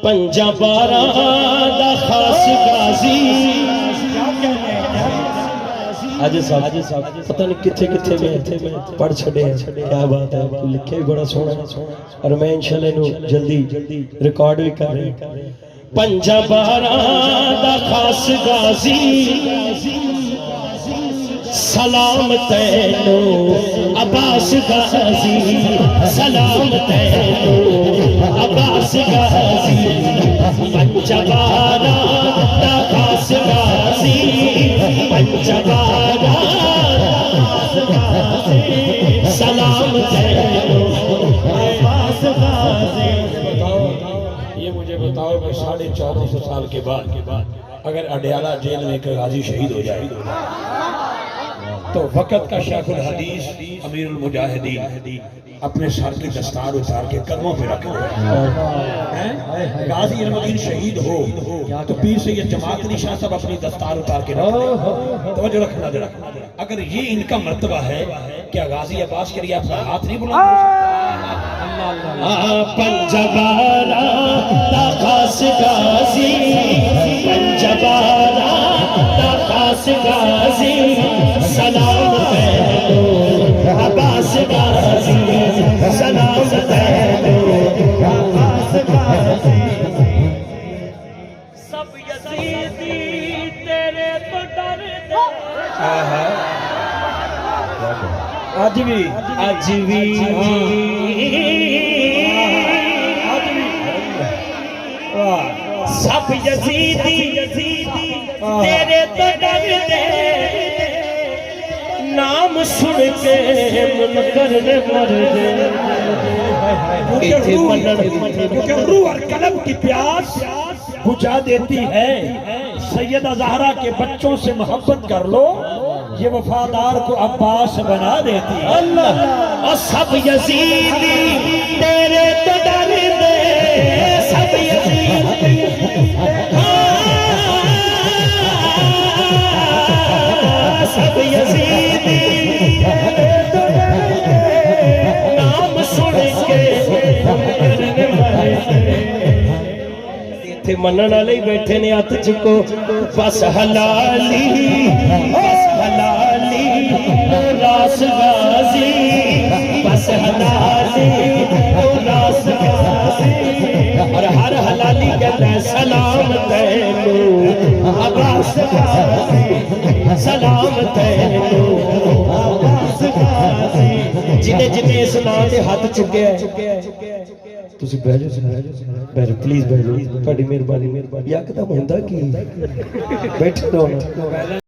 पंजा बारा दा खास गाजी आज साहब पता नहीं किथे किथे में पढ़ छड़े हैं। क्या बात है, लिखे भी बड़ा सोहना और मैं इंशाल्लाह इनू जल्दी रिकॉर्ड भी कर रहे हैं। पंजा बारा दा खास गाजी सलाम तैनू अब्बास गाजी, सलाम तैनू अब्बास गाजी। पंजबारा दा खास गाजी, पंजबारा सलाम तैनू अब्बास गाजी। ये मुझे बताओ कि 1450 साल के बाद अगर अडयाला जेल में एक गाजी शहीद हो जाए तो वक़्त का शेखुल हदीस अमीरुल मुजाहिदीन अपने सर की दस्तार उतार के कदमों पे रख दे। गाजी इल्मुद्दीन शहीद हो तो पीर सैयद जमात अली शाह साहब अपनी दस्तार उतार के रख दे। तवज्जो रखना जरा, अगर ये इनका मर्तबा है क्या गाजी अब्बास के लिए अपना हाथ नहीं बुलंद कर सकता? पंजबारा दा खास गाजी, पंजबारा दा खास गाजी सलाम तैनू अब्बास गाजी, सलाम तैनू अब्बास गाजी। सब यजीदी तेरे तो डरदे आज भी सब यजीदी तेरे तो डरदे नाम सुन के मुनकर ने मर दे। क्योंकि रूह और कलम की प्यास बुझा देती है। सैयदा ज़हरा के बच्चों से मोहब्बत कर लो, ये वफादार को अब्बास बना देती है। अल्लाह और सब यजीदी तेरे तो डरदे, सब यजीदी सब यजीदी नाम सुन के इत्थे मनन वाले बैठे ने, हथ चुको बस हलाली रास गाजी, बस हलाली रास गाजी। और हर हलाली कहता है सलाम तैनू अब्बास गाजी, सलाम तैनू अब्बास गाजी। जिन्हें जिन्हें इस नाम से हाथ चुके तुसी बह जाओ प्लीज बह जाओ, ਤੁਹਾਡੀ ਮਿਹਰਬਾਨੀ। ਯਕਦਮ ਹੁੰਦਾ ਕੀ बैठे रहो।